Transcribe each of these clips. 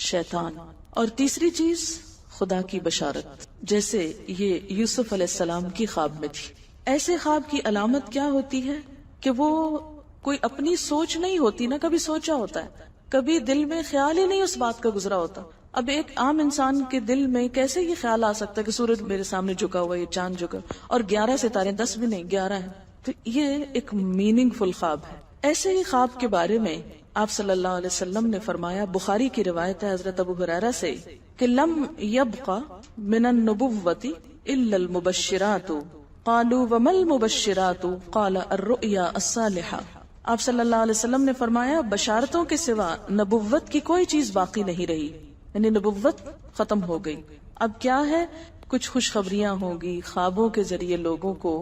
شیطان، اور تیسری چیز خدا کی بشارت، جیسے یہ یوسف علیہ السلام کی خواب میں تھی۔ ایسے خواب کی علامت کیا ہوتی ہے کہ وہ کوئی اپنی سوچ نہیں ہوتی، نہ کبھی سوچا ہوتا ہے، کبھی دل میں خیال ہی نہیں اس بات کا گزرا ہوتا۔ اب ایک عام انسان کے دل میں کیسے یہ خیال آ سکتا ہے کہ سورج میرے سامنے جھکا ہوا ہے، یہ چاند جھکا، اور 11 ستارے، 10 بھی نہیں 11 ہیں، تو یہ ایک میننگ فل خواب ہے۔ ایسے ہی خواب کے بارے میں آپ صلی اللہ علیہ وسلم نے فرمایا، بخاری کی روایت ہے حضرت ابو ہریرہ سے، کہ لم یبق من النبوۃ الا المبشرات، قالوا وما المبشرات قال الرؤیا الصالحہ۔ آپ صلی اللہ علیہ وسلم نے فرمایا، بشارتوں کے سوا نبوت کی کوئی چیز باقی نہیں رہی، یعنی نبوت ختم ہو گئی۔ اب کیا ہے، کچھ خوشخبریاں ہوں گی، خوابوں کے ذریعے لوگوں کو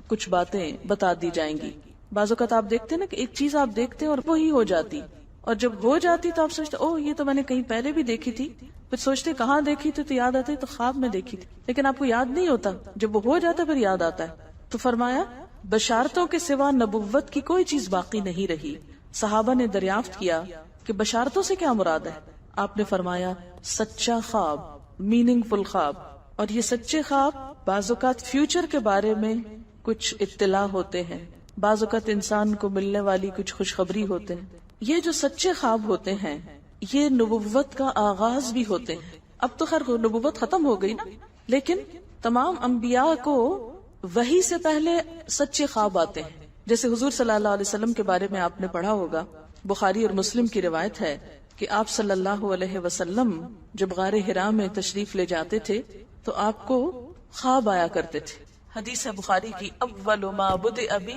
کچھ باتیں بتا دی جائیں گی۔ بعض اوقات آپ دیکھتے ہیں نا کہ ایک چیز آپ دیکھتے ہیں اور وہی ہو جاتی، اور جب ہو جاتی تو آپ سوچتے اوہ یہ تو میں نے کہیں پہلے بھی دیکھی تھی، پھر سوچتے کہاں دیکھی تھی تو یاد آتی تو خواب میں دیکھی تھی، لیکن آپ کو یاد نہیں ہوتا، جب وہ ہو جاتا پھر یاد آتا ہے۔ تو فرمایا بشارتوں کے سوا نبوت کی کوئی چیز باقی نہیں رہی۔ صحابہ نے دریافت کیا کہ بشارتوں سے کیا مراد ہے؟ آپ نے فرمایا سچا خواب، میننگ فل خواب۔ اور یہ سچے خواب بعض اوقات فیوچر کے بارے میں کچھ اطلاع ہوتے ہیں، بعض اوقات انسان کو ملنے والی کچھ خوشخبری ہوتے ہیں۔ یہ جو سچے خواب ہوتے ہیں یہ نبوت کا آغاز بھی ہوتے ہیں۔ اب تو خیر نبوت ختم ہو گئی نا، لیکن تمام انبیاء کو وحی سے پہلے سچے خواب آتے ہیں۔ جیسے حضور صلی اللہ علیہ وسلم کے بارے میں آپ نے پڑھا ہوگا، بخاری اور مسلم کی روایت ہے کہ آپ صلی اللہ علیہ وسلم جب غار حرا میں تشریف لے جاتے تھے تو آپ کو خواب آیا کرتے تھے۔ حدیث ہے بخاری کی، اول ما بدأ بی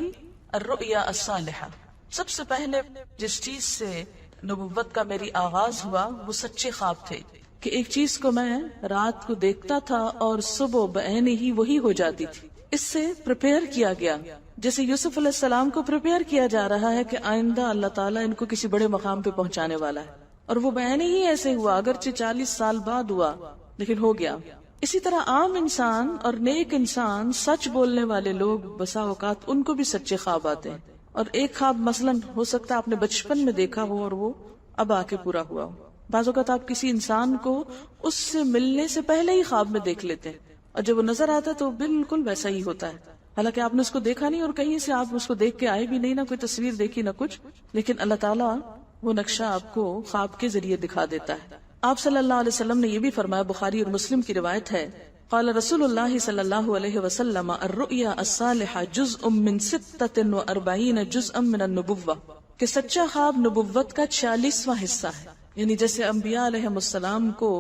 الرؤیا الصالحہ، سب سے پہلے جس چیز سے نبوت کا میری آغاز ہوا وہ سچے خواب تھے، کہ ایک چیز کو میں رات کو دیکھتا تھا اور صبح بعین ہی وہی ہو جاتی تھی۔ اس سے پریپیئر کیا گیا، جیسے یوسف علیہ السلام کو پریپیئر کیا جا رہا ہے کہ آئندہ اللہ تعالیٰ ان کو کسی بڑے مقام پہ پہنچانے والا ہے، اور وہ بعین ہی ایسے ہوا، اگرچہ 40 سال بعد ہوا لیکن ہو گیا۔ اسی طرح عام انسان اور نیک انسان، سچ بولنے والے لوگ، بسا اوقات ان کو بھی سچے خواب آتے ہیں، اور ایک خواب مثلاً ہو سکتا ہے آپ نے بچپن میں دیکھا ہو اور وہ اب آ کے پورا ہوا ہو۔ بعض اوقات آپ کسی انسان کو اس سے ملنے سے پہلے ہی خواب میں دیکھ لیتے ہیں، اور جب وہ نظر آتا ہے تو بالکل ویسا ہی ہوتا ہے، حالانکہ آپ نے اس کو دیکھا نہیں اور کہیں سے آپ اس کو دیکھ کے آئے بھی نہیں، نہ کوئی تصویر دیکھی نہ کچھ، لیکن اللہ تعالیٰ وہ نقشہ آپ کو خواب کے ذریعے دکھا دیتا ہے۔ آپ صلی اللہ علیہ وسلم نے یہ بھی فرمایا، بخاری اور مسلم کی روایت ہے، قال رسول اللہ صلی اللہ علیہ وسلم الرؤیا الصالحہ جزء من 46 جزءا من النبوہ، کہ سچا خواب نبوت کا 46واں حصہ ہے۔ یعنی جیسے انبیاء علیہ السلام کو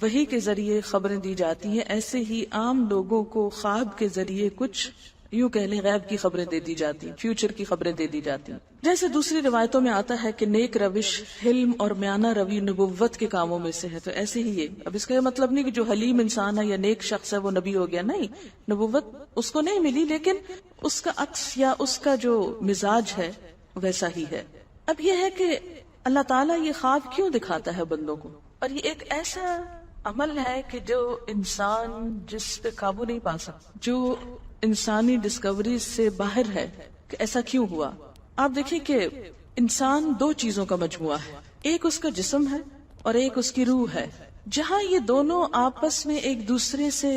وحی کے ذریعے خبریں دی جاتی ہیں، ایسے ہی عام لوگوں کو خواب کے ذریعے کچھ یوں کہہ لیں غیب کی خبریں دے دی جاتی، فیوچر کی خبریں دے دی جاتی۔ جیسے دوسری روایتوں میں آتا ہے کہ نیک روش، حلم اور میانہ روی نبوت کے کاموں میں سے ہے، تو ایسے ہی یہ، اب اس کا یہ مطلب نہیں کہ جو حلیم انسان ہے یا نیک شخص ہے وہ نبی ہو گیا، نہیں، نبوت اس کو نہیں ملی، لیکن اس کا عکس یا اس کا جو مزاج ہے ویسا ہی ہے۔ اب یہ ہے کہ اللہ تعالیٰ یہ خواب کیوں دکھاتا ہے بندوں کو، اور یہ ایک ایسا عمل ہے کہ جو انسان جس پہ قابو نہیں پا سکتا، جو انسانی ڈسکوری سے باہر ہے کہ ایسا کیوں ہوا۔ آپ دیکھیں کہ انسان دو چیزوں کا مجموعہ ہے، ایک اس کا جسم ہے اور ایک اس کی روح ہے۔ جہاں یہ دونوں آپس میں ایک دوسرے سے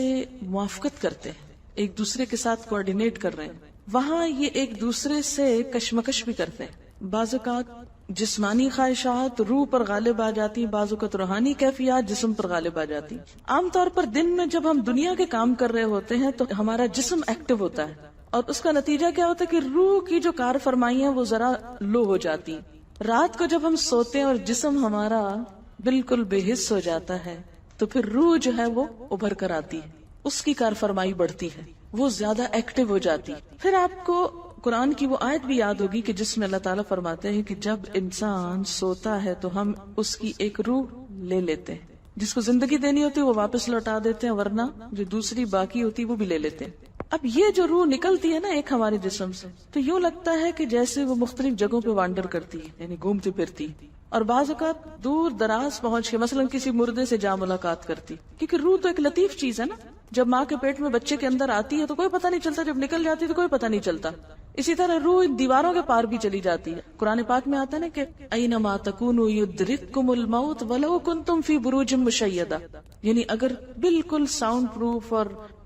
موافقت کرتے ہیں، ایک دوسرے کے ساتھ کوآرڈینیٹ کر رہے ہیں، وہاں یہ ایک دوسرے سے کشمکش بھی کرتے ہیں۔ بعض اوقات جسمانی خواہشات روح پر غالب آ جاتی، بعض اوقات روحانی کیفیات جسم پر غالب آ جاتی۔ عام طور پر دن میں جب ہم دنیا کے کام کر رہے ہوتے ہیں تو ہمارا جسم ایکٹیو ہوتا ہے، اور اس کا نتیجہ کیا ہوتا ہے کہ روح کی جو کار فرمائی ہے وہ ذرا لو ہو جاتی۔ رات کو جب ہم سوتے ہیں اور جسم ہمارا بالکل بے حس ہو جاتا ہے تو پھر روح جو ہے وہ ابھر کر آتی ہے، اس کی کار فرمائی بڑھتی ہے، وہ زیادہ ایکٹیو ہو جاتی۔ پھر آپ کو قرآن کی وہ آیت بھی یاد ہوگی کہ جس میں اللہ تعالیٰ فرماتے ہیں کہ جب انسان سوتا ہے تو ہم اس کی ایک روح لے لیتے ہیں، جس کو زندگی دینی ہوتی ہے وہ واپس لوٹا دیتے ہیں، ورنہ جو دوسری باقی ہوتی ہے وہ بھی لے لیتے ہیں۔ اب یہ جو روح نکلتی ہے نا ایک ہمارے جسم سے، تو یوں لگتا ہے کہ جیسے وہ مختلف جگہوں پہ وانڈر کرتی ہے، یعنی گھومتی پھرتی، اور بعض اوقات دور دراز پہنچ کے مثلا کسی مردے سے جا ملاقات کرتی، کیونکہ روح تو ایک لطیف چیز ہے نا۔ جب ماں کے پیٹ میں بچے کے اندر آتی ہے تو کوئی پتہ نہیں چلتا، جب نکل جاتی تو کوئی پتہ نہیں چلتا، اسی طرح روح دیواروں کے پار بھی چلی جاتی ہے. قرآن پاک میں آتا ہے نا کہ اینما تکونوا یدرککم الموت ولو کنتم فی بروج مشیدہ، یعنی اگر بالکل ساؤنڈ پروف اور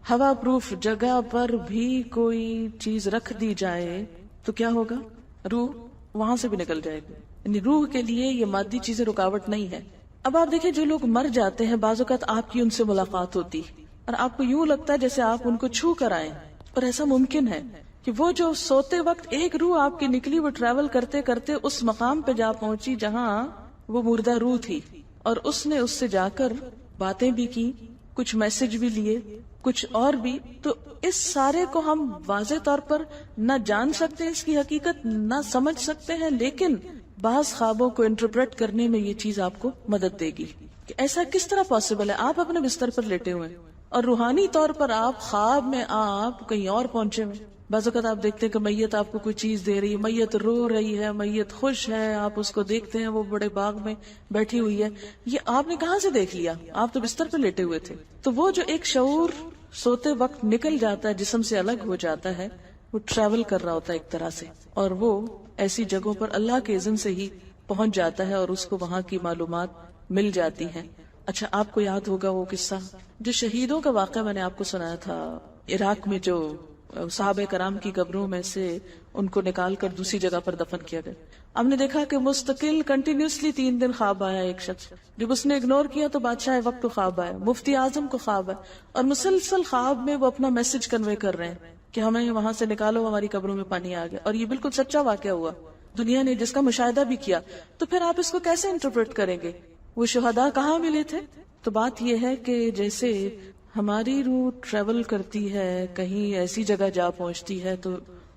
ہوا پروف جگہ پر بھی کوئی چیز رکھ دی جائے تو کیا ہوگا؟ روح وہاں سے بھی نکل جائے گی. یعنی روح کے لیے یہ مادی چیزیں رکاوٹ نہیں ہے. اب آپ دیکھیں جو لوگ مر جاتے ہیں بعض اوقات آپ کی ان سے ملاقات ہوتی اور آپ کو یوں لگتا ہے جیسے آپ ان کو چھو کر آئیں، اور ایسا ممکن ہے کہ وہ جو سوتے وقت ایک روح آپ کی نکلی وہ ٹریول کرتے کرتے اس مقام پہ جا پہنچی جہاں وہ مردہ روح تھی، اور اس نے اس سے جا کر باتیں بھی کی، کچھ میسج بھی لیے، کچھ اور بھی. تو اس سارے کو ہم واضح طور پر نہ جان سکتے اس کی حقیقت، نہ سمجھ سکتے ہیں، لیکن بعض خوابوں کو انٹرپریٹ کرنے میں یہ چیز آپ کو مدد دے گی کہ ایسا کس طرح پاسبل ہے. آپ اپنے بستر پر لیٹے ہوئے اور روحانی طور پر آپ خواب میں آپ کہیں اور پہنچے ہوئے. بعض اوقات آپ دیکھتے ہیں کہ میت آپ کو کوئی چیز دے رہی ہے، میت رو رہی ہے، میت خوش ہے، آپ اس کو دیکھتے ہیں وہ بڑے باغ میں بیٹھی ہوئی ہے. یہ آپ نے کہاں سے دیکھ لیا؟ آپ تو بستر پہ لیٹے ہوئے تھے. تو وہ جو ایک شعور سوتے وقت نکل جاتا ہے، جسم سے الگ ہو جاتا ہے، وہ ٹریول کر رہا ہوتا ہے ایک طرح سے، اور وہ ایسی جگہوں پر اللہ کے اذن سے ہی پہنچ جاتا ہے اور اس کو وہاں کی معلومات مل جاتی ہیں. اچھا، آپ کو یاد ہوگا وہ قصہ جو شہیدوں کا واقعہ میں نے آپ کو سنایا تھا، عراق میں جو صحابہ کرام کی قبروں میں سے ان کو نکال کر دوسری جگہ پر دفن کیا گیا. ہم نے دیکھا کہ مستقل کنٹینیوسلی 3 دن خواب آیا ایک شخص، جب اس نے اگنور کیا تو بادشاہ وقت کو خواب آیا، مفتی اعظم کو خواب آیا، اور مسلسل خواب میں وہ اپنا میسج کنوے کر رہے ہیں کہ ہمیں وہاں سے نکالو، ہماری قبروں میں پانی آ گیا. اور یہ بالکل سچا واقعہ ہوا، دنیا نے جس کا مشاہدہ بھی کیا. تو پھر آپ اس کو کیسے انٹرپریٹ کریں گے؟ وہ شہداء کہاں ملے تھے؟ تو بات یہ ہے کہ جیسے ہماری روح ٹریول کرتی ہے، کہیں ایسی جگہ جا پہنچتی ہے، تو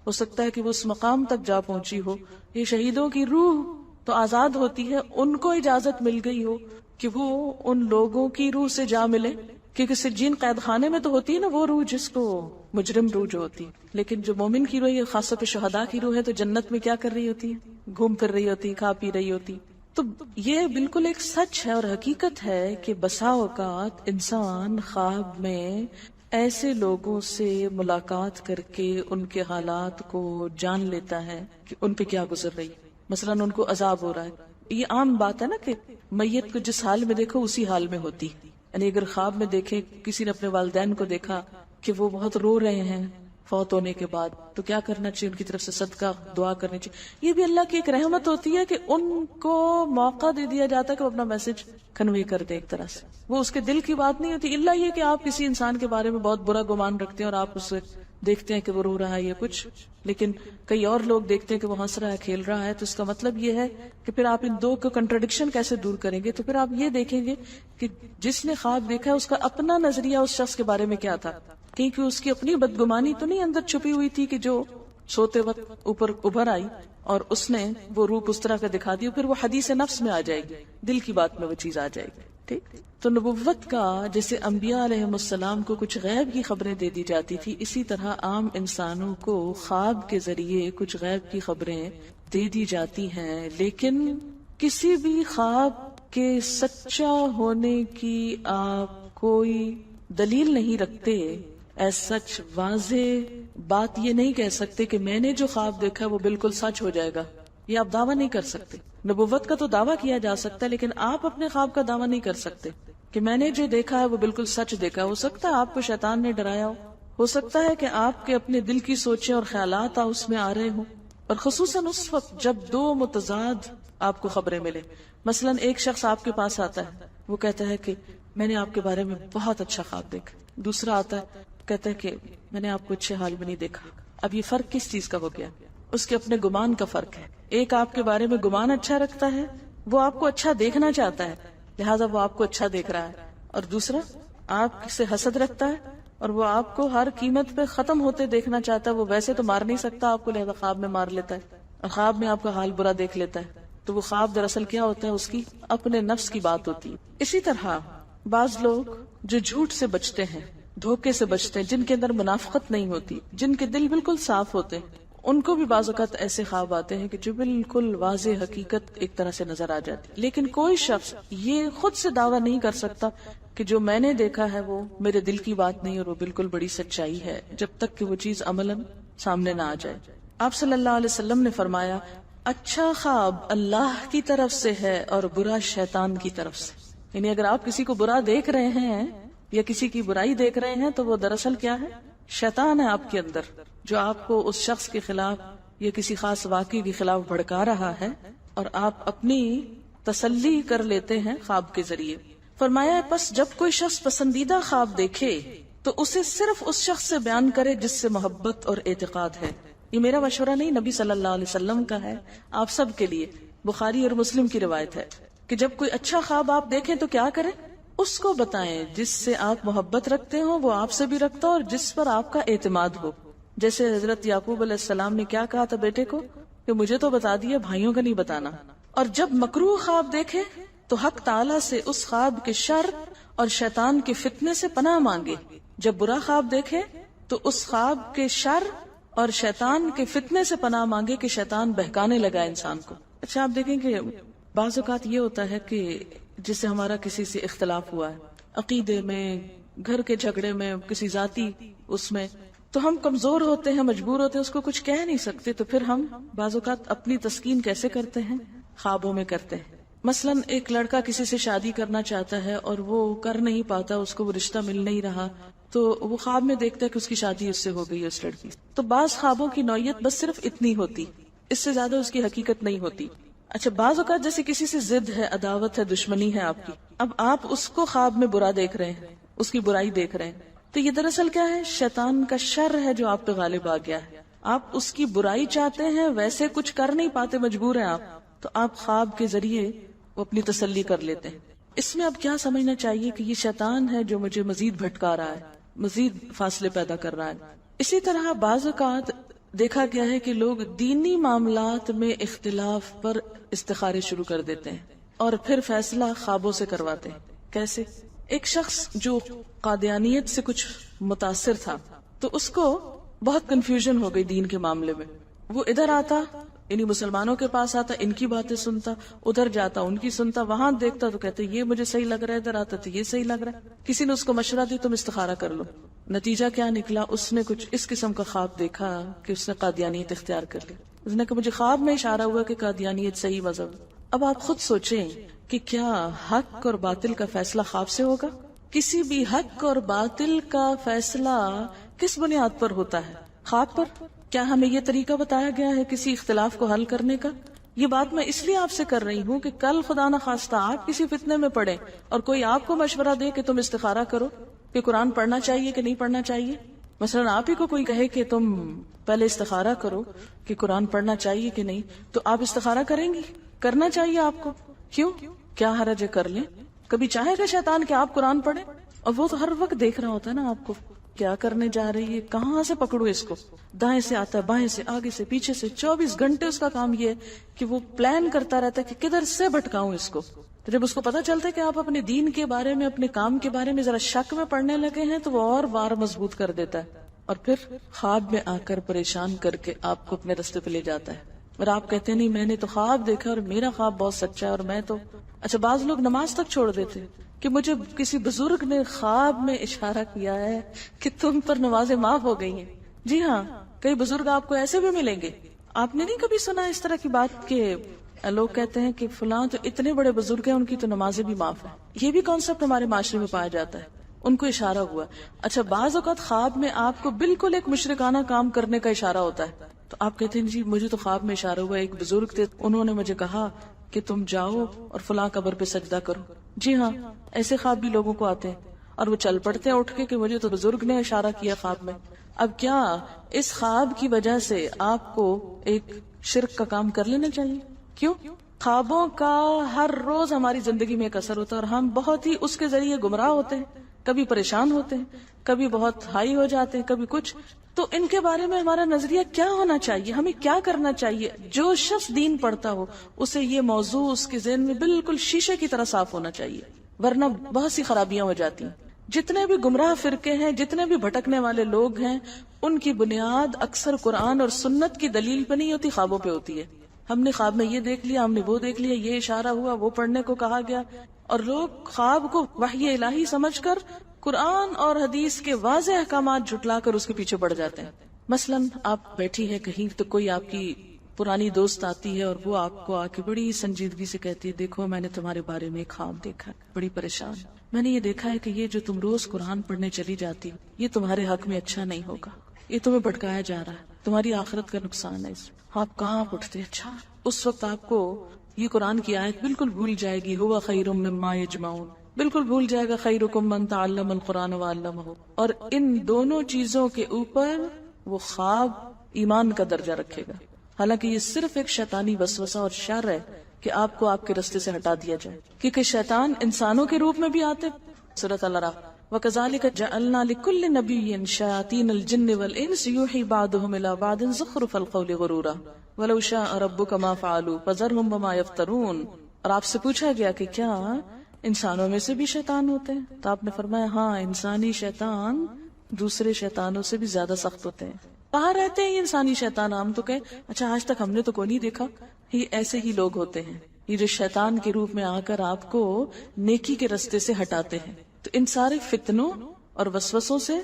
ہو سکتا ہے کہ وہ اس مقام تک جا پہنچی ہو. یہ شہیدوں کی روح تو آزاد ہوتی ہے، ان کو اجازت مل گئی ہو کہ وہ ان لوگوں کی روح سے جا ملے، کیونکہ سجین قید خانے میں تو ہوتی ہے نا وہ روح جس کو مجرم روح جو ہوتی ہے، لیکن جو مومن کی روح ہے، خاص طور پہ شہداء کی روح ہے، تو جنت میں کیا کر رہی ہوتی ہے؟ گھوم پھر رہی ہوتی، کھا پی رہی ہوتی. تو یہ بالکل ایک سچ ہے اور حقیقت ہے کہ بسا اوقات انسان خواب میں ایسے لوگوں سے ملاقات کر کے ان کے حالات کو جان لیتا ہے کہ ان پہ کیا گزر رہی. مثلا ان کو عذاب ہو رہا ہے. یہ عام بات ہے نا کہ میت کو جس حال میں دیکھو اسی حال میں ہوتی. یعنی اگر خواب میں دیکھے کسی نے اپنے والدین کو دیکھا کہ وہ بہت رو رہے ہیں فوت ہونے کے بعد، تو کیا کرنا چاہیے؟ ان کی طرف سے صدقہ دعا کرنی چاہیے. یہ بھی اللہ کی ایک رحمت ہوتی ہے کہ ان کو موقع دے دیا جاتا ہے کہ وہ اپنا میسج کنوے کر دے. ایک طرح سے وہ اس کے دل کی بات نہیں ہوتی، اللہ یہ کہ آپ کسی انسان کے بارے میں بہت برا گمان رکھتے ہیں اور آپ اسے دیکھتے ہیں کہ وہ رو رہا ہے یا کچھ، لیکن کئی اور لوگ دیکھتے ہیں کہ وہ ہنس رہا ہے، کھیل رہا ہے. تو اس کا مطلب یہ ہے کہ پھر آپ ان دو کو کنٹرڈکشن کیسے دور کریں گے؟ تو پھر آپ یہ دیکھیں گے کہ جس نے خواب دیکھا ہے اس کا اپنا نظریہ اس شخص کے بارے میں کیا تھا، کیونکہ اس کی اپنی بدگمانی تو نہیں اندر چھپی ہوئی تھی کہ جو سوتے وقت اوپر ابھر آئی اور اس نے وہ روپ اس طرح کا دکھا دی. پھر وہ حدیث نفس میں آ جائے گی، دل کی بات میں وہ چیز آ جائے گی. ٹھیک. تو نبوت کا جیسے انبیاء علیہ السلام کو کچھ غیب کی خبریں دے دی جاتی تھی، اسی طرح عام انسانوں کو خواب کے ذریعے کچھ غیب کی خبریں دے دی جاتی ہیں. لیکن کسی بھی خواب کے سچا ہونے کی آپ کوئی دلیل نہیں رکھتے. ایز سچ واضح بات یہ نہیں کہہ سکتے کہ میں نے جو خواب دیکھا وہ بالکل سچ ہو جائے گا، یہ آپ دعویٰ نہیں کر سکتے. نبوت کا تو دعویٰ کیا جا سکتا ہے، لیکن آپ اپنے خواب کا دعویٰ نہیں کر سکتے کہ میں نے جو دیکھا ہے وہ بالکل سچ دیکھا. ہو سکتا ہے آپ کو شیطان نے ڈرایا ہو سکتا ہے کہ آپ کے اپنے دل کی سوچیں اور خیالات اس میں آ رہے ہوں، اور خصوصاً اس وقت جب دو متضاد آپ کو خبریں ملے. مثلاً ایک شخص آپ کے پاس آتا ہے، وہ کہتا ہے کہ میں نے آپ کے بارے میں بہت اچھا خواب دیکھا. دوسرا آتا ہے کہتا ہے کہ میں نے آپ کو اچھے حال میں نہیں دیکھا. اب یہ فرق کس چیز کا ہو گیا؟ اس کے اپنے گمان کا فرق ہے. ایک آپ کے بارے میں گمان اچھا رکھتا ہے، وہ آپ کو اچھا دیکھنا چاہتا ہے، لہٰذا وہ آپ کو اچھا دیکھ رہا ہے. اور دوسرا آپ سے حسد رکھتا ہے اور وہ آپ کو ہر قیمت پہ ختم ہوتے دیکھنا چاہتا ہے. وہ ویسے تو مار نہیں سکتا آپ کو، لہذا خواب میں مار لیتا ہے اور خواب میں آپ کا حال برا دیکھ لیتا ہے. تو وہ خواب دراصل کیا ہوتا ہے؟ اس کی اپنے نفس کی بات ہوتی ہے. اسی طرح بعض لوگ جو جھوٹ سے بچتے ہیں، دھوکے سے بچتے ہیں، جن کے اندر منافقت نہیں ہوتی، جن کے دل بالکل صاف ہوتے ہیں، ان کو بھی بعض اوقات ایسے خواب آتے ہیں کہ جو بالکل واضح حقیقت ایک طرح سے نظر آ جاتی. لیکن کوئی شخص یہ خود سے دعویٰ نہیں کر سکتا کہ جو میں نے دیکھا ہے وہ میرے دل کی بات نہیں اور وہ بالکل بڑی سچائی ہے، جب تک کہ وہ چیز عملاً سامنے نہ آ جائے. آپ صلی اللہ علیہ وسلم نے فرمایا اچھا خواب اللہ کی طرف سے ہے اور برا شیطان کی طرف سے. یعنی اگر آپ کسی کو برا دیکھ رہے ہیں یا کسی کی برائی دیکھ رہے ہیں تو وہ دراصل کیا ہے؟ شیطان ہے آپ کے اندر، جو آپ کو اس شخص کے خلاف یا کسی خاص واقعے کے خلاف بھڑکا رہا ہے، اور آپ اپنی تسلی کر لیتے ہیں خواب کے ذریعے. فرمایا پس جب کوئی شخص پسندیدہ خواب دیکھے تو اسے صرف اس شخص سے بیان کرے جس سے محبت اور اعتقاد ہے. یہ میرا مشورہ نہیں، نبی صلی اللہ علیہ وسلم کا ہے آپ سب کے لیے. بخاری اور مسلم کی روایت ہے کہ جب کوئی اچھا خواب آپ دیکھیں تو کیا کریں؟ اس کو بتائیں جس سے آپ محبت رکھتے ہو، وہ آپ سے بھی رکھتا ہو اور جس پر آپ کا اعتماد ہو. جیسے حضرت یعقوب علیہ السلام نے کیا کہا تھا بیٹے کو کہ مجھے تو بتا دیا، بھائیوں کا نہیں بتانا. اور جب مکروہ خواب دیکھے تو حق تعالیٰ سے اس خواب کے شر اور شیطان کے فتنے سے پناہ مانگے. جب برا خواب دیکھے تو اس خواب کے شر اور شیطان کے فتنے سے پناہ مانگے کہ شیطان بہکانے لگا انسان کو. اچھا آپ دیکھیں کہ بعض اوقات یہ ہوتا ہے کہ جس سے ہمارا کسی سے اختلاف ہوا ہے، عقیدے میں، گھر کے جھگڑے میں، کسی ذاتی اس میں، تو ہم کمزور ہوتے ہیں، مجبور ہوتے ہیں، اس کو کچھ کہہ نہیں سکتے. تو پھر ہم بعض اوقات اپنی تسکین کیسے کرتے ہیں؟ خوابوں میں کرتے ہیں. مثلا ایک لڑکا کسی سے شادی کرنا چاہتا ہے اور وہ کر نہیں پاتا، اس کو وہ رشتہ مل نہیں رہا، تو وہ خواب میں دیکھتا ہے کہ اس کی شادی اس سے ہو گئی اس لڑکی. تو بعض خوابوں کی نوعیت بس صرف اتنی ہوتی، اس سے زیادہ اس کی حقیقت نہیں ہوتی. اچھا بعض اوقات جیسے کسی سے ضد ہے، عداوت ہے، دشمنی ہے آپ کی، اب آپ اس کو خواب میں برا دیکھ رہے ہیں، اس کی برائی دیکھ رہے ہیں، تو یہ دراصل کیا ہے؟ شیطان کا شر ہے جو آپ پہ غالب آ گیا ہے. آپ اس کی برائی چاہتے ہیں، ویسے کچھ کر نہیں پاتے، مجبور ہیں آپ، تو آپ خواب کے ذریعے وہ اپنی تسلی کر لیتے ہیں. اس میں اب کیا سمجھنا چاہیے کہ یہ شیطان ہے جو مجھے مزید بھٹکا رہا ہے، مزید فاصلے پیدا کر رہا ہے. اسی طرح بعض اوقات دیکھا گیا ہے کہ لوگ دینی معاملات میں اختلاف پر استخارے شروع کر دیتے ہیں اور پھر فیصلہ خوابوں سے کرواتے ہیں. کیسے؟ ایک شخص جو قادیانیت سے کچھ متاثر تھا تو اس کو بہت کنفیوژن ہو گئی دین کے معاملے میں. وہ ادھر آتا، یعنی مسلمانوں کے پاس آتا، ان کی باتیں سنتا، ادھر جاتا ان کی سنتا، وہاں دیکھتا تو کہتے یہ مجھے صحیح لگ رہا ہے، ادھر آتا تو یہ صحیح لگ رہا ہے. کسی نے اس کو مشورہ دی تم استخارہ کر لو. نتیجہ کیا نکلا؟ اس نے کچھ اس قسم کا خواب دیکھا کہ اس نے قادیانیت اختیار کر لی. اس نے کہا مجھے خواب میں اشارہ ہوا کہ قادیانیت صحیح مذہب. اب آپ خود سوچیں کہ کیا حق اور باطل کا فیصلہ خواب سے ہوگا؟ کسی بھی حق اور باطل کا فیصلہ کس بنیاد پر ہوتا ہے؟ خواب پر. کیا ہمیں یہ طریقہ بتایا گیا ہے کسی اختلاف کو حل کرنے کا؟ یہ بات میں اس لیے آپ سے کر رہی ہوں کہ کل خدا نہ خواستہ آپ کسی فتنے میں پڑے اور کوئی آپ کو مشورہ دے کہ تم استخارہ کرو کہ قرآن پڑھنا چاہیے کہ نہیں پڑھنا چاہیے. مثلا آپ ہی کو کوئی کہے کہ تم پہلے استخارہ کرو کہ قرآن پڑھنا چاہیے کہ نہیں، تو آپ استخارہ کریں گی؟ کرنا چاہیے آپ کو. کیوں؟ کیا حرج ہے؟ کر لیں. کبھی چاہے گا شیطان کہ آپ قرآن پڑھیں؟ اور وہ تو ہر وقت دیکھ رہا ہوتا ہے نا آپ کو، کیا کرنے جا رہی ہے، کہاں سے پکڑو اس کو. دائیں سے آتا ہے، بائیں سے، آگے سے، پیچھے سے. 24 گھنٹے اس کا کام یہ ہے کہ وہ پلان کرتا رہتا ہے کہ کدھر سے بھٹکاؤں اس کو. جب اس کو پتا چلتا ہے کہ آپ اپنے دین کے بارے میں، اپنے کام کے بارے میں ذرا شک میں پڑنے لگے ہیں تو وہ اور بار مضبوط کر دیتا ہے اور پھر خواب میں آ کر پریشان کر کے آپ کو اپنے رستے پہ لے جاتا ہے. اور آپ کہتے ہیں نہیں میں نے تو خواب دیکھا اور میرا خواب بہت سچا ہے اور میں تو. اچھا بعض لوگ نماز تک چھوڑ دیتے کہ مجھے کسی بزرگ نے خواب میں اشارہ کیا ہے کہ تم پر نمازیں معاف ہو گئی ہیں. جی ہاں، کئی بزرگ آپ کو ایسے بھی ملیں گے. آپ نے نہیں کبھی سنا اس طرح کی بات کہ لوگ کہتے ہیں کہ فلاں تو اتنے بڑے بزرگ ہیں ان کی تو نمازیں بھی معاف ہیں؟ یہ بھی کانسیپٹ ہمارے معاشرے میں پایا جاتا ہے. ان کو اشارہ ہوا. اچھا بعض اوقات خواب میں آپ کو بالکل ایک مشرکانہ کام کرنے کا اشارہ ہوتا ہے تو آپ کہتے ہیں جی مجھے تو خواب میں اشارہ ہوا، ایک بزرگ تھے انہوں نے مجھے کہا کہ تم جاؤ اور فلاں قبر پہ سجدہ کرو. جی ہاں، ایسے خواب بھی لوگوں کو آتے ہیں اور وہ چل پڑتے ہیں اٹھ کے کہ مجھے تو بزرگ نے اشارہ کیا خواب میں. اب کیا اس خواب کی وجہ سے آپ کو ایک شرک کا کام کر لینا چاہیے؟ کیوں؟ خوابوں کا ہر روز ہماری زندگی میں ایک اثر ہوتا ہے اور ہم بہت ہی اس کے ذریعے گمراہ ہوتے ہیں، کبھی پریشان ہوتے ہیں، کبھی بہت ہائی ہو جاتے ہیں، کبھی کچھ. تو ان کے بارے میں ہمارا نظریہ کیا ہونا چاہیے؟ ہمیں کیا کرنا چاہیے؟ جو شخص دین پڑھتا ہو اسے یہ موضوع اس کے ذہن میں بالکل شیشے کی طرح صاف ہونا چاہیے، ورنہ بہت سی خرابیاں ہو جاتی ہیں. جتنے بھی گمراہ فرقے ہیں، جتنے بھی بھٹکنے والے لوگ ہیں، ان کی بنیاد اکثر قرآن اور سنت کی دلیل پہ نہیں ہوتی، خوابوں پہ ہوتی ہے. ہم نے خواب میں یہ دیکھ لیا، ہم نے وہ دیکھ لیا، یہ اشارہ ہوا، وہ پڑھنے کو کہا گیا، اور لوگ خواب کو وحی الہی سمجھ کر قرآن اور حدیث کے واضح احکامات جھٹلا کر اس کے پیچھے پڑ جاتے ہیں. مثلاً آپ بیٹھی ہے کہیں تو کوئی آپ کی پرانی دوست آتی ہے اور وہ آپ کو آ کے بڑی سنجیدگی سے کہتی ہے دیکھو میں نے تمہارے بارے میں ایک خواب دیکھا، بڑی پریشان، میں نے یہ دیکھا ہے کہ یہ جو تم روز قرآن پڑھنے چلی جاتی یہ تمہارے حق میں اچھا نہیں ہوگا، یہ تمہیں بھٹکایا جا رہا ہے، تمہاری آخرت کا نقصان ہے اس میں۔ آپ کہاں اٹھتے؟ اچھا اس وقت آپ کو یہ قرآن کی آیت بالکل بھول جائے گی، ہوا خیر مما یجمعون، بالکل بھول جائے گا خیرکم من تعلم القرآن وعلمہ، اور ان دونوں چیزوں کے اوپر وہ خواب ایمان کا درجہ رکھے گا۔ حالانکہ یہ صرف ایک شیطانی وسوسہ اور شر ہے کہ آپ کو آپ کے رستے سے ہٹا دیا جائے، کیونکہ شیطان انسانوں کے روپ میں بھی آتے۔ سورۃ الرعد وَكَذَلِكَ جَعَلْنَا لِكُلِّ نَبِيٍّ شَيَاطِينَ الْجِنِّ وَالْإِنسِ يُوحِي بَعْضُهُمْ إِلَى بَعْضٍ زُخْرُفَ الْقَوْلِ غُرُورًا وَلَوْ شَاءَ رَبُّكَ مَا فَعَلُوا فَذَرْهُمْ وَمَا يَفْتَرُونَ۔ اور آپ سے پوچھا گیا کہ کیا انسانوں میں سے بھی شیطان ہوتے ہیں؟ تو آپ نے فرمایا ہاں، انسانی شیطان دوسرے شیطانوں سے بھی زیادہ سخت ہوتے ہیں۔ کہاں رہتے ہیں یہ انسانی شیطان؟ ہم تو کہیں اچھا آج تک ہم نے تو کوئی نہیں دیکھا۔ یہ ایسے ہی لوگ ہوتے ہیں، یہ جو شیطان کے روپ میں آ کر آپ کو نیکی کے رستے سے ہٹاتے ہیں۔ تو ان سارے فتنوں اور وسوسوں سے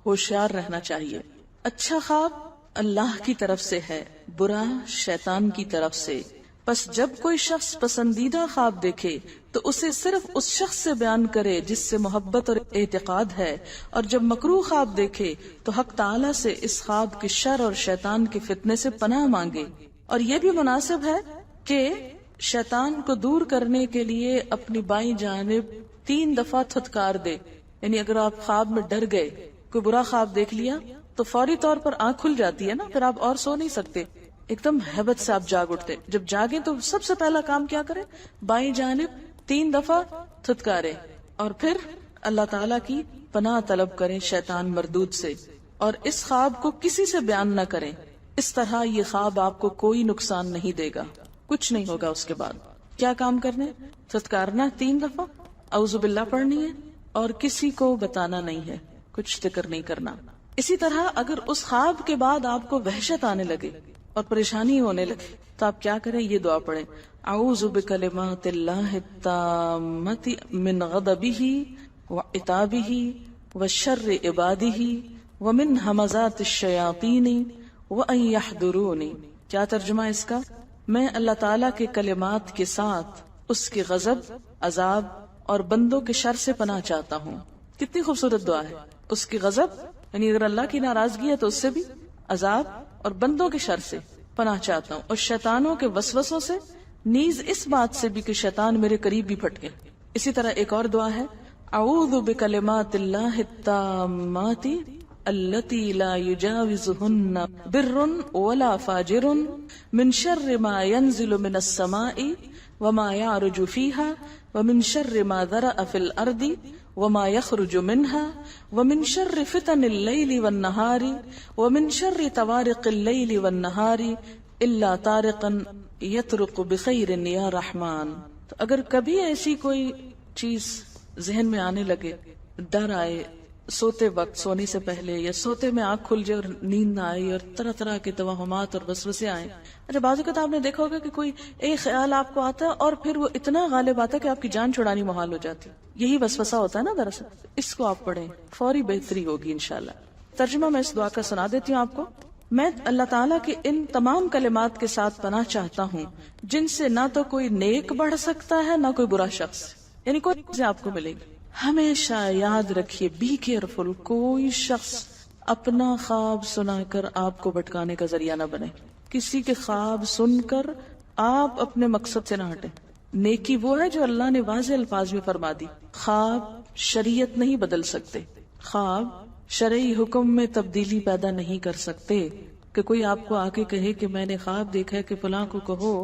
ہوشیار رہنا چاہیے۔ اچھا خواب اللہ کی طرف سے ہے، برا شیطان کی طرف سے۔ پس جب کوئی شخص پسندیدہ خواب دیکھے تو اسے صرف اس شخص سے بیان کرے جس سے محبت اور اعتقاد ہے، اور جب مکروہ خواب دیکھے تو حق تعالی سے اس خواب کے شر اور شیطان کے فتنے سے پناہ مانگے۔ اور یہ بھی مناسب ہے کہ شیطان کو دور کرنے کے لیے اپنی بائیں جانب 3 دفعہ تھتکار دے۔ یعنی اگر آپ خواب میں ڈر گئے، کوئی برا خواب دیکھ لیا تو فوری طور پر آنکھ کھل جاتی ہے نا، پھر آپ اور سو نہیں سکتے، ایک دم ہیبت سے آپ جاگ اٹھتے۔ جب جاگیں تو سب سے پہلا کام کیا کریں؟ بائیں جانب 3 دفعہ تھتکارے اور پھر اللہ تعالیٰ کی پناہ طلب کریں شیطان مردود سے، اور اس خواب کو کسی سے بیان نہ کریں۔ اس طرح یہ خواب آپ کو کوئی نقصان نہیں دے گا، کچھ نہیں ہوگا۔ اس کے بعد کیا کام کرنے؟ تھتکارنا 3 دفعہ، اعوذ باللہ پڑھنی ہے، اور کسی کو بتانا نہیں ہے، کچھ ذکر نہیں کرنا۔ اسی طرح اگر اس خواب کے بعد آپ کو وحشت آنے لگے اور پریشانی ہونے لگے تو آپ کیا کریں؟ یہ دعا پڑھیں، اعوذ بکلمات اللہ التامۃ من غضبہ وعتابہ وشر عبادہ ومن ہمزات الشیاطین وان یحضرون۔ کیا ترجمہ اس کا؟ میں اللہ تعالیٰ کے کلمات کے ساتھ اس کے غضب، عذاب اور بندوں کے شر سے پناہ چاہتا ہوں۔ کتنی خوبصورت دعا ہے۔ اس کی غضب یعنی اگر اللہ کی ناراضگی ہے تو اس سے بھی، عذاب اور بندوں کے شر سے پناہ چاہتا ہوں، اور شیطانوں کے وسوسوں سے، نیز اس بات سے بھی کہ شیطان میرے قریب بھی پھٹکے۔ اسی طرح ایک اور دعا ہے، اعوذ بکلمات اللہ التامات التی لا یجاوزہن بر ولا فاجر من شر ما ينزل من السماء وما يعرج فيها ومن شر ما ذرأ في الارض وما يخرج منها ومن شر فتن الليل والنهار ومن شر طوارق الليل والنهار الا طارقا يطرق بخير يا رحمن۔ تو اگر کبھی ایسی کوئی چیز ذہن میں آنے لگے، ڈر آئے سوتے وقت، سونے سے پہلے، یا سوتے میں آنکھ کھل جائے اور نیند نہ آئی اور طرح طرح کے توہمات اور وسوسے آئیں۔ اچھا بعض اوقات آپ نے دیکھا ہوگا کہ کوئی ایک خیال آپ کو آتا ہے اور پھر وہ اتنا غالب آتا ہے کہ آپ کی جان چھڑانی محال ہو جاتی، یہی وسوسہ ہوتا ہے نا دراصل۔ اس کو آپ پڑھیں، فوری بہتری ہوگی انشاءاللہ۔ ترجمہ میں اس دعا کا سنا دیتی ہوں آپ کو۔ میں اللہ تعالیٰ کے ان تمام کلمات کے ساتھ پناہ چاہتا ہوں جن سے نہ تو کوئی نیک بڑھ سکتا ہے نہ کوئی برا شخص، یعنی کوئی چیز آپ کو ملے گی۔ ہمیشہ یاد رکھیے، بی کیئرفل، کوئی شخص اپنا خواب سنا کر آپ کو بھٹکانے کا ذریعہ نہ بنے۔ کسی کے خواب سن کر آپ اپنے مقصد سے نہ ہٹیں۔ نیکی وہ ہے جو اللہ نے واضح الفاظ میں فرما دی۔ خواب شریعت نہیں بدل سکتے، خواب شرعی حکم میں تبدیلی پیدا نہیں کر سکتے کہ کوئی آپ کو آ کے کہے کہ میں نے خواب دیکھا ہے کہ فلاں کو کہو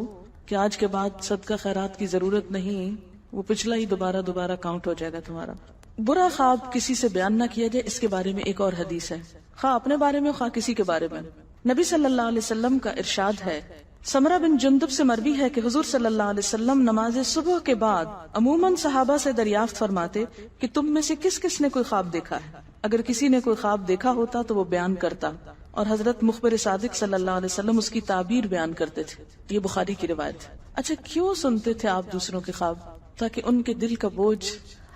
کہ آج کے بعد صدقہ خیرات کی ضرورت نہیں، وہ پچھلا ہی دوبارہ کاؤنٹ ہو جائے گا تمہارا۔ برا خواب کسی سے بیان نہ کیا جائے، اس کے بارے میں ایک اور حدیث ہے، خواہ اپنے بارے میں خواہ کسی کے بارے میں۔ نبی صلی اللہ علیہ وسلم کا ارشاد ہے، سمرہ بن جندب سے مروی ہے کہ حضور صلی اللہ علیہ وسلم نماز صبح کے بعد عموماً صحابہ سے دریافت فرماتے کہ تم میں سے کس کس نے کوئی خواب دیکھا ہے؟ اگر کسی نے کوئی خواب دیکھا ہوتا تو وہ بیان کرتا، اور حضرت مخبر صادق صلی اللہ علیہ وسلم اس کی تعبیر بیان کرتے تھے۔ یہ بخاری کی روایت ہے۔ اچھا کیوں سنتے تھے آپ دوسروں کے خواب؟ تاکہ ان کے دل کا بوجھ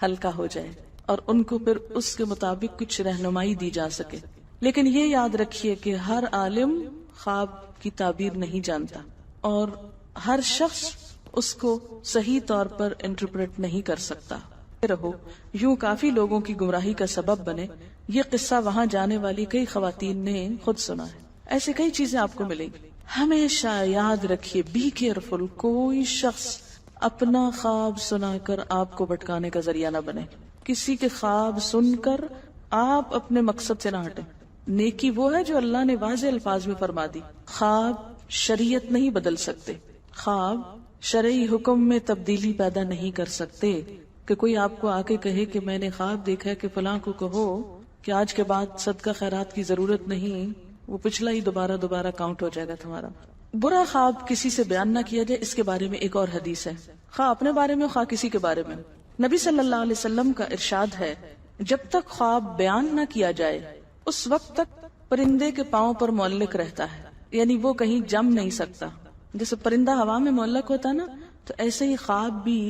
ہلکا ہو جائے اور ان کو پھر اس کے مطابق کچھ رہنمائی دی جا سکے۔ لیکن یہ یاد رکھیے کہ ہر عالم خواب کی تعبیر نہیں جانتا اور ہر شخص اس کو صحیح طور پر انٹرپریٹ نہیں کر سکتا. رہو یوں کافی لوگوں کی گمراہی کا سبب بنے. یہ قصہ وہاں جانے والی کئی خواتین نے خود سنا ہے. ایسے کئی چیزیں آپ کو ملیں گی. ہمیشہ یاد رکھیے، بی کیئرفل، کوئی شخص اپنا خواب سنا کر آپ کو بھٹکانے کا ذریعہ نہ بنے. کسی کے خواب سن کر آپ اپنے مقصد سے نہ ہٹیں. نیکی وہ ہے جو اللہ نے واضح الفاظ میں فرما دی. خواب شریعت نہیں بدل سکتے، خواب شرعی حکم میں تبدیلی پیدا نہیں کر سکتے. کہ کوئی آپ کو آ کے کہے کہ میں نے خواب دیکھا ہے کہ فلاں کو کہو کہ آج کے بعد صدقہ خیرات کی ضرورت نہیں، وہ پچھلا ہی دوبارہ کاؤنٹ ہو جائے گا تمہارا. برا خواب کسی سے بیان نہ کیا جائے. اس کے بارے میں ایک اور حدیث ہے، خواہ اپنے بارے میں خواہ کسی کے بارے میں. نبی صلی اللہ علیہ وسلم کا ارشاد ہے، جب تک خواب بیان نہ کیا جائے اس وقت تک پرندے کے پاؤں پر معلق رہتا ہے، یعنی وہ کہیں جم نہیں سکتا. جیسے پرندہ ہوا میں معلق ہوتا ہے نا، تو ایسے ہی خواب بھی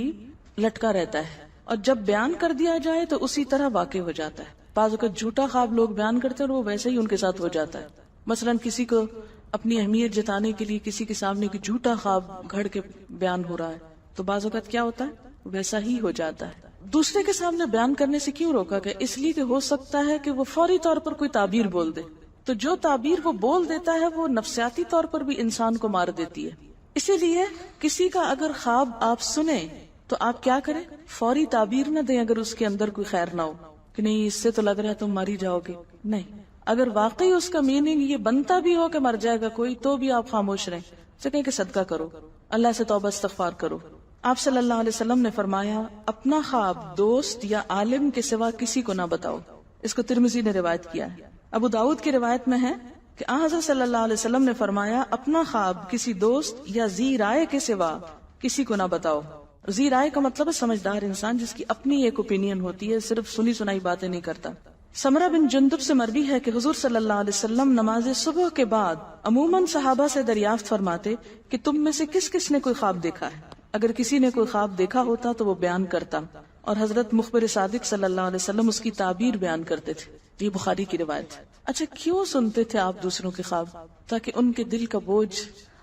لٹکا رہتا ہے، اور جب بیان کر دیا جائے تو اسی طرح واقع ہو جاتا ہے. بعض اوقات جھوٹا خواب لوگ بیان کرتے ہیں اور وہ ویسے ہی ان کے ساتھ ہو جاتا ہے. مثلا کسی کو اپنی اہمیت جتانے کے لیے کسی کے سامنے کی جھوٹا خواب گھڑ کے بیان ہو رہا ہے، تو بعض اوقات کیا ہوتا ہے، ویسا ہی ہو جاتا ہے. دوسرے کے سامنے بیان کرنے سے کیوں روکا گیا؟ اس لیے کہ ہو سکتا ہے کہ وہ فوری طور پر کوئی تعبیر بول دے، تو جو تعبیر وہ بول دیتا ہے وہ نفسیاتی طور پر بھی انسان کو مار دیتی ہے. اسی لیے کسی کا اگر خواب آپ سنیں تو آپ کیا کریں، فوری تعبیر نہ دیں اگر اس کے اندر کوئی خیر نہ ہو کہ نہیں اس سے تو لگ رہا ہے تم ماری جاؤ گے. نہیں، اگر واقعی اس کا میننگ یہ بنتا بھی ہو کہ مر جائے گا کوئی، تو بھی آپ خاموش رہیں. کہیں کہ صدقہ کرو، اللہ سے توبہ استغفار کرو. آپ صلی اللہ علیہ وسلم نے فرمایا، اپنا خواب دوست یا عالم کے سوا کسی کو نہ بتاؤ. اس کو ترمذی نے روایت کیا ہے. ابو داؤد کی روایت میں ہے کہ حضرت صلی اللہ علیہ وسلم نے فرمایا، اپنا خواب کسی دوست یا ذی رائے کے سوا کسی کو نہ بتاؤ. ذی رائے کا مطلب ہے سمجھدار انسان جس کی اپنی ایک اوپینین ہوتی ہے، صرف سنی سنائی باتیں نہیں کرتا. سمرہ بن جندب سے مروی ہے کہ حضور صلی اللہ علیہ وسلم نماز صبح کے بعد عموماً صحابہ سے دریافت فرماتے کہ تم میں سے کس کس نے کوئی خواب دیکھا ہے. اگر کسی نے کوئی خواب دیکھا ہوتا تو وہ بیان کرتا، اور حضرت مخبر صادق صلی اللہ علیہ وسلم اس کی تعبیر بیان کرتے تھے. یہ بخاری کی روایت. اچھا، کیوں سنتے تھے آپ دوسروں کے خواب؟ تاکہ ان کے دل کا بوجھ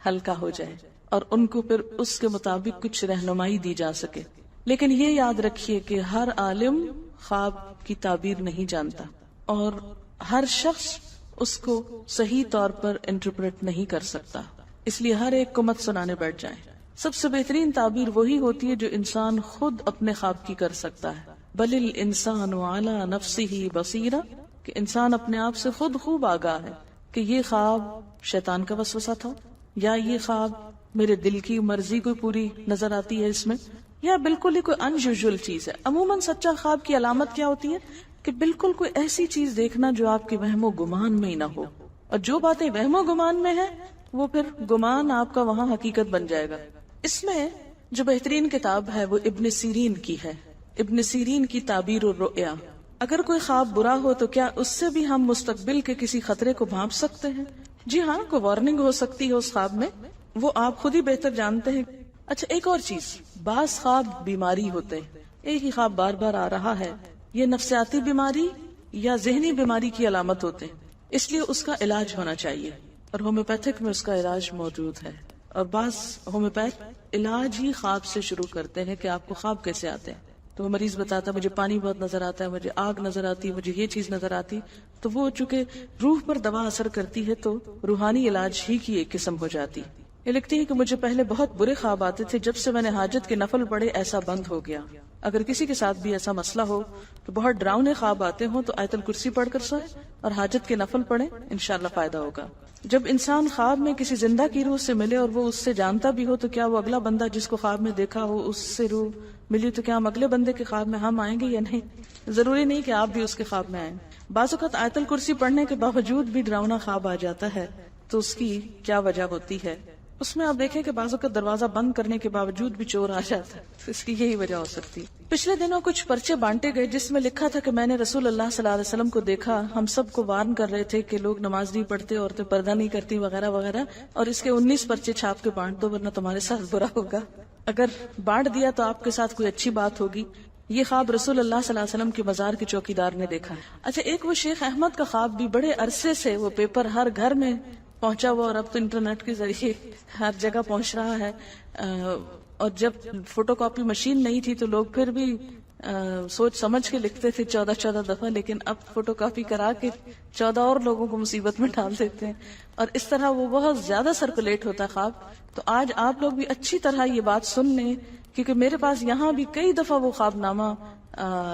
ہلکا ہو جائے اور ان کو پھر اس کے مطابق کچھ رہنمائی دی جا سکے. لیکن یہ یاد رکھیے کہ ہر عالم خواب کی تعبیر نہیں جانتا اور ہر شخص اس کو صحیح طور پر انٹرپریٹ نہیں کر سکتا. اس لیے ہر ایک کو مت سنانے بیٹھ جائیں. سب سے بہترین تعبیر وہی ہوتی ہے جو انسان خود اپنے خواب کی کر سکتا ہے. بل الانسان علی نفسہ بصیرہ، کہ انسان اپنے آپ سے خود خوب آگاہ ہے کہ یہ خواب شیطان کا وسوسہ تھا، یا یہ خواب میرے دل کی مرضی کوئی پوری نظر آتی ہے اس میں، یا بالکل ہی کوئی ان یوزول چیز ہے. عموماً سچا خواب کی علامت کیا ہوتی ہے کہ بالکل کوئی ایسی چیز دیکھنا جو آپ کے وہم و گمان میں ہی نہ ہو، اور جو باتیں وہم و گمان میں ہیں وہ پھر گمان آپ کا وہاں حقیقت بن جائے گا. اس میں جو بہترین کتاب ہے وہ ابن سیرین کی ہے، ابن سیرین کی تعبیر الرؤیا. اگر کوئی خواب برا ہو تو کیا اس سے بھی ہم مستقبل کے کسی خطرے کو بھانپ سکتے ہیں؟ جی ہاں، کوئی وارننگ ہو سکتی ہے اس خواب میں، وہ آپ خود ہی بہتر جانتے ہیں. اچھا، ایک اور چیز، بعض خواب بیماری ہوتے ہیں. ایک ہی خواب بار بار آ رہا ہے، یہ نفسیاتی بیماری یا ذہنی بیماری کی علامت ہوتے ہیں. اس لیے اس کا علاج ہونا چاہیے، اور ہومیوپیتھک میں اس کا علاج موجود ہے. اور بعض ہومیوپیتھ علاج ہی خواب سے شروع کرتے ہیں کہ آپ کو خواب کیسے آتے ہیں. تو وہ مریض بتاتا ہے مجھے پانی بہت نظر آتا ہے، مجھے آگ نظر آتی ہے، مجھے یہ چیز نظر آتی، تو وہ چونکہ روح پر دوا اثر کرتی ہے تو روحانی علاج ہی کی ایک قسم ہو جاتی. یہ لکھتی ہے کہ مجھے پہلے بہت برے خواب آتے تھے، جب سے میں نے حاجت کے نفل پڑھے ایسا بند ہو گیا. اگر کسی کے ساتھ بھی ایسا مسئلہ ہو تو بہت ڈراؤنے خواب آتے ہوں تو آیت الکرسی پڑھ کر سوئے اور حاجت کے نفل پڑھے، انشاءاللہ فائدہ ہوگا. جب انسان خواب میں کسی زندہ کی روح سے ملے اور وہ اس سے جانتا بھی ہو تو کیا وہ اگلا بندہ جس کو خواب میں دیکھا ہو اس سے روح ملی تو کیا ہم اگلے بندے کے خواب میں ہم آئیں گے یا نہیں؟ ضروری نہیں کہ آپ بھی اس کے خواب میں آئیں. بعض اوقات آیت الکرسی پڑھنے کے باوجود بھی ڈراؤنا خواب آ جاتا ہے، تو اس کی کیا وجہ ہوتی ہے؟ اس میں آپ دیکھیں کہ بعض اوقات دروازہ بند کرنے کے باوجود بھی چور آ جاتا ہے، اس کی یہی وجہ ہو سکتی ہے. پچھلے دنوں کچھ پرچے بانٹے گئے جس میں لکھا تھا کہ میں نے رسول اللہ صلی اللہ علیہ وسلم کو دیکھا، ہم سب کو وارن کر رہے تھے کہ لوگ نماز نہیں پڑھتے، عورتیں پردہ نہیں کرتی وغیرہ وغیرہ، اور اس کے 19 پرچے چھاپ کے بانٹ دو ورنہ تمہارے ساتھ برا ہوگا. اگر بانٹ دیا تو آپ کے ساتھ کوئی اچھی بات ہوگی. یہ خواب رسول اللہ صلی اللہ علیہ وسلم کے مزار کے چوکیدار نے دیکھا ہے. اچھا، ایک وہ شیخ احمد کا خواب بھی بڑے عرصے سے وہ پیپر ہر گھر میں پہنچا ہوا، اور اب تو انٹرنیٹ کے ذریعے ہر جگہ پہنچ رہا ہے. اور جب فوٹو کاپی مشین نہیں تھی تو لوگ پھر بھی سوچ سمجھ کے لکھتے تھے 14 دفعہ، لیکن اب فوٹو کاپی کرا کے 14 اور لوگوں کو مصیبت میں ڈال دیتے ہیں، اور اس طرح وہ بہت زیادہ سرکولیٹ ہوتا ہے خواب. تو آج آپ لوگ بھی اچھی طرح یہ بات سن لیں، کیونکہ میرے پاس یہاں بھی کئی دفعہ وہ خواب نامہ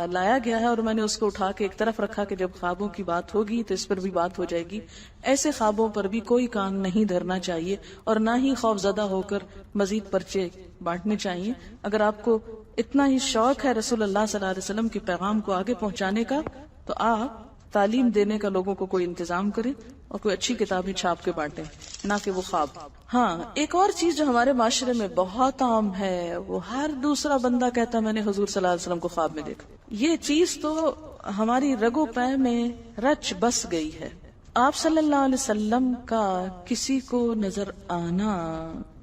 لایا گیا ہے، اور میں نے اس کو اٹھا کے ایک طرف رکھا کہ جب خوابوں کی بات ہوگی تو اس پر بھی بات ہو جائے گی. ایسے خوابوں پر بھی کوئی کان نہیں دھرنا چاہیے، اور نہ ہی خوف زدہ ہو کر مزید پرچے بانٹنے چاہیے. اگر آپ کو اتنا ہی شوق ہے رسول اللہ صلی اللہ علیہ وسلم کے پیغام کو آگے پہنچانے کا، تو آپ تعلیم دینے کا لوگوں کو کوئی انتظام کریں اور کوئی اچھی کتابیں چھاپ کے بانٹیں، نہ کہ وہ خواب. ہاں، ایک اور چیز جو ہمارے معاشرے میں بہت عام ہے، وہ ہر دوسرا بندہ کہتا ہے میں نے حضور صلی اللہ علیہ وسلم کو خواب میں دیکھا. یہ چیز تو ہماری رگو پے میں رچ بس گئی ہے. آپ صلی اللہ علیہ وسلم کا کسی کو نظر آنا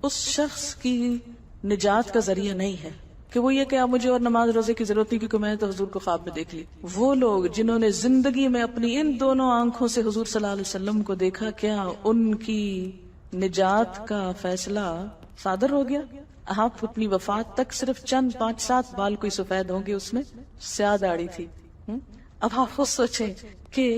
اس شخص کی نجات کا ذریعہ نہیں ہے کہ وہ یہ کہ آپ مجھے اور نماز روزے کی ضرورت نہیں کیونکہ میں نے تو حضور کو خواب میں دیکھ لی. وہ لوگ جنہوں نے زندگی میں اپنی ان دونوں آنکھوں سے حضور صلی اللہ علیہ وسلم کو دیکھا، کیا ان کی نجات کا فیصلہ صادر ہو گیا؟ آپ اپنی وفات تک صرف چند 5-7 بال کوئی سفید ہوں گے، اس میں سیاہ داڑھی تھی. اب آپ خود سوچیں کہ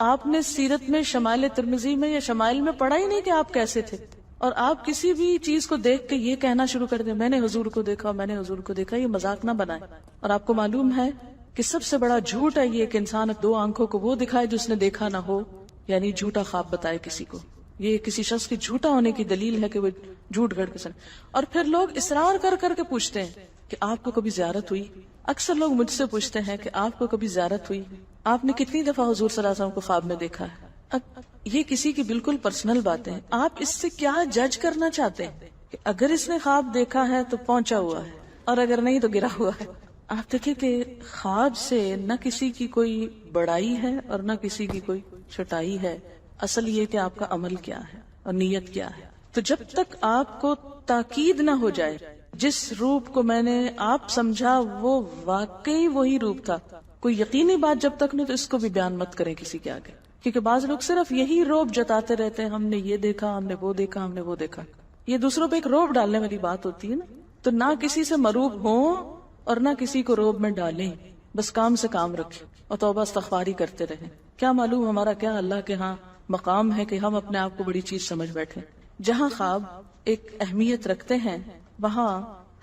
آپ نے سیرت میں شمائل ترمذی میں یا شمائل میں پڑھا ہی نہیں کہ آپ کیسے تھے، اور آپ کسی بھی چیز کو دیکھ کے یہ کہنا شروع کر دیں میں نے حضور کو دیکھا، میں نے حضور کو دیکھا. یہ مذاق نہ بنائے. اور آپ کو معلوم ہے کہ سب سے بڑا جھوٹ ہے یہ کہ انسان 2 آنکھوں کو وہ دکھائے جو اس نے دیکھا نہ ہو، یعنی جھوٹا خواب بتائے کسی کو. یہ کسی شخص کی جھوٹا ہونے کی دلیل ہے کہ وہ جھوٹ گھڑ کے سن. اور پھر لوگ اصرار کر کر کے پوچھتے ہیں کہ آپ کو کبھی زیارت ہوئی. اکثر لوگ مجھ سے پوچھتے ہیں کہ آپ کو کبھی زیارت ہوئی، آپ نے کتنی دفعہ حضور صلی اللہ علیہ وسلم کو خواب میں دیکھا ہے. اب یہ کسی کی بالکل پرسنل باتیں ہیں. آپ اس سے کیا جج کرنا چاہتے ہیں کہ اگر اس نے خواب دیکھا ہے تو پہنچا ہوا ہے، اور اگر نہیں تو گرا ہوا ہے. آپ دیکھیں کہ خواب سے نہ کسی کی کوئی بڑائی ہے اور نہ کسی کی کوئی چھٹائی ہے. اصل یہ کہ آپ کا عمل کیا ہے اور نیت کیا ہے. تو جب تک آپ کو تاکید نہ ہو جائے جس روپ کو میں نے آپ سمجھا وہ واقعی وہی روپ تھا، کوئی یقینی بات جب تک نہیں تو اس کو بھی بیان مت کریں کسی کے آگے. کیونکہ بعض لوگ صرف یہی روب جتاتے رہتے ہیں، ہم نے یہ دیکھا، ہم نے وہ دیکھا، ہم نے وہ دیکھا. یہ دوسروں پہ ایک روب ڈالنے والی بات ہوتی ہے نا. تو نہ کسی سے مروب ہوں اور نہ کسی کو روب میں ڈالیں، بس کام سے کام رکھیں اور توبہ استغفاری کرتے رہیں. کیا معلوم ہمارا کیا اللہ کے ہاں مقام ہے کہ ہم اپنے آپ کو بڑی چیز سمجھ بیٹھے. جہاں خواب ایک اہمیت رکھتے ہیں وہاں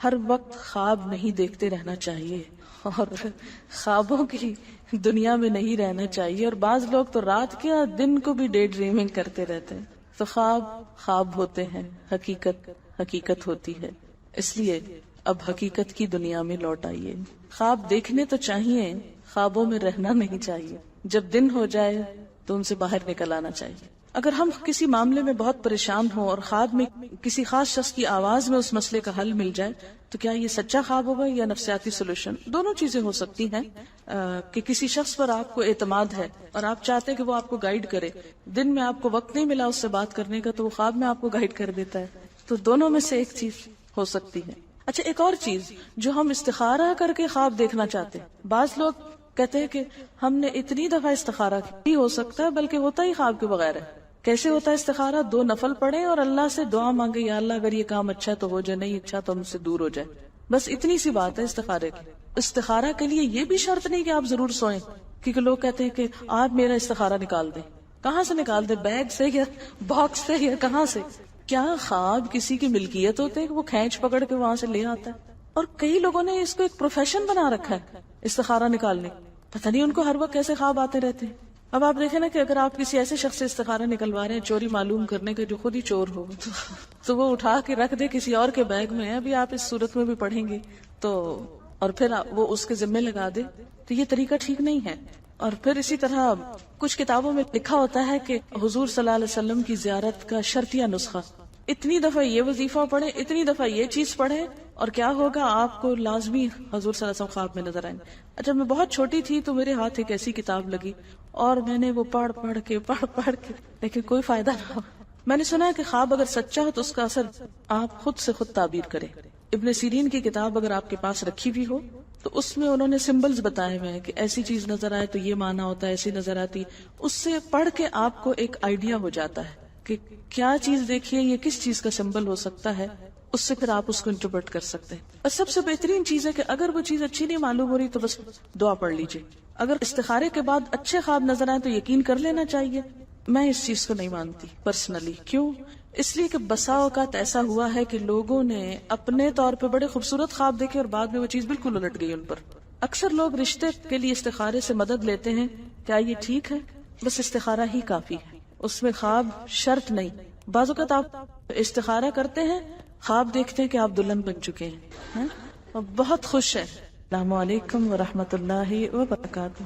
ہر وقت خواب نہیں دیکھتے رہنا چاہیے، اور خوابوں کی دنیا میں نہیں رہنا چاہیے. اور بعض لوگ تو رات کے دن کو بھی ڈے ڈریمنگ کرتے رہتے ہیں. تو خواب خواب ہوتے ہیں، حقیقت حقیقت ہوتی ہے. اس لیے اب حقیقت کی دنیا میں لوٹ آئیے. خواب دیکھنے تو چاہیے، خوابوں میں رہنا نہیں چاہیے. جب دن ہو جائے تو ان سے باہر نکل آنا چاہیے. اگر ہم کسی معاملے میں بہت پریشان ہوں اور خواب میں کسی خاص شخص کی آواز میں اس مسئلے کا حل مل جائے تو کیا یہ سچا خواب ہوگا یا نفسیاتی سولوشن؟ دونوں چیزیں ہو سکتی ہیں. کہ کسی شخص پر آپ کو اعتماد ہے اور آپ چاہتے ہیں کہ وہ آپ کو گائیڈ کرے، دن میں آپ کو وقت نہیں ملا اس سے بات کرنے کا تو وہ خواب میں آپ کو گائیڈ کر دیتا ہے. تو دونوں میں سے ایک چیز ہو سکتی ہے. اچھا، ایک اور چیز جو ہم استخارہ کر کے خواب دیکھنا چاہتے ہیں. بعض لوگ کہتے ہیں کہ ہم نے اتنی دفعہ استخارہ کی، ہو سکتا ہے بلکہ ہوتا ہی خواب کے بغیر ہے. کیسے ہوتا ہے استخارہ؟ 2 نفل پڑھیں اور اللہ سے دعا مانگے، یا اللہ اگر یہ کام اچھا تو ہو جائے، نہیں اچھا تو ہم سے دور ہو جائے. بس اتنی سی بات ہے استخارے کی. استخارہ کے لیے یہ بھی شرط نہیں کہ آپ ضرور سوئیں، کیونکہ لوگ کہتے ہیں کہ آپ میرا استخارہ نکال دیں. کہاں سے نکال دیں؟ بیگ سے یا باکس سے یا کہاں سے؟ کیا خواب کسی کی ملکیت ہوتے ہیں کہ وہ کھینچ پکڑ کے وہاں سے لے آتا ہے؟ اور کئی لوگوں نے اس کو ایک پروفیشن بنا رکھا ہے استخارہ نکالنے. پتہ نہیں ان کو ہر وقت کیسے خواب آتے رہتے ہیں. اب آپ دیکھیں نا کہ اگر آپ کسی ایسے شخص سے استخارہ نکلوا رہے ہیں چوری معلوم کرنے کے جو خود ہی چور ہو تو وہ اٹھا کے رکھ دے کسی اور کے بیگ میں. ابھی آپ اس صورت میں بھی پڑھیں گے تو، اور پھر وہ اس کے ذمہ لگا دے تو یہ طریقہ ٹھیک نہیں ہے. اور پھر اسی طرح کچھ کتابوں میں لکھا ہوتا ہے کہ حضور صلی اللہ علیہ وسلم کی زیارت کا شرطیہ نسخہ، اتنی دفعہ یہ وظیفہ پڑھیں، اتنی دفعہ یہ چیز پڑھیں اور کیا ہوگا، آپ کو لازمی حضور صلی اللہ علیہ وسلم خواب میں نظر آئیں گے. جب میں بہت چھوٹی تھی تو میرے ہاتھ ایک ایسی کتاب لگی اور میں نے وہ پڑھ پڑھ کے لیکن کوئی فائدہ نہ ہو. میں نے سنا ہے کہ خواب اگر سچا ہو تو اس کا اثر آپ خود سے خود تعبیر کریں. ابن سیرین کی کتاب اگر آپ کے پاس رکھی بھی ہو تو اس میں انہوں نے سمبلز بتائے ہوئے ہیں کہ ایسی چیز نظر آئے تو یہ معنی ہوتا ہے، ایسی نظر آتی. اس سے پڑھ کے آپ کو ایک آئیڈیا ہو جاتا ہے کہ کیا چیز دیکھیے یہ کس چیز کا سمبل ہو سکتا ہے، اس سے پھر آپ اس کو انٹرپریٹ کر سکتے ہیں. اور سب سے بہترین چیز ہے کہ اگر وہ چیز اچھی نہیں معلوم ہو رہی تو بس دعا پڑھ لیجیے. اگر استخارے کے بعد اچھے خواب نظر آئے تو یقین کر لینا چاہیے. میں اس چیز کو نہیں مانتی پرسنلی. کیوں؟ اس لیے کہ بسا اوقات ایسا ہوا ہے کہ لوگوں نے اپنے طور پہ بڑے خوبصورت خواب دیکھے اور بعد میں وہ چیز بالکل الٹ گئی ان پر. اکثر لوگ رشتے کے لیے استخارے سے مدد لیتے ہیں. کیا یہ ٹھیک ہے؟ بس استخارہ ہی کافی ہے، اس میں خواب شرط نہیں. بعض اوقات آپ استخارہ کرتے ہیں، خواب دیکھتے ہیں کہ آپ دلہن بن چکے ہیں اور بہت خوش ہیں. السلام علیکم ورحمۃ اللہ وبرکاتہ.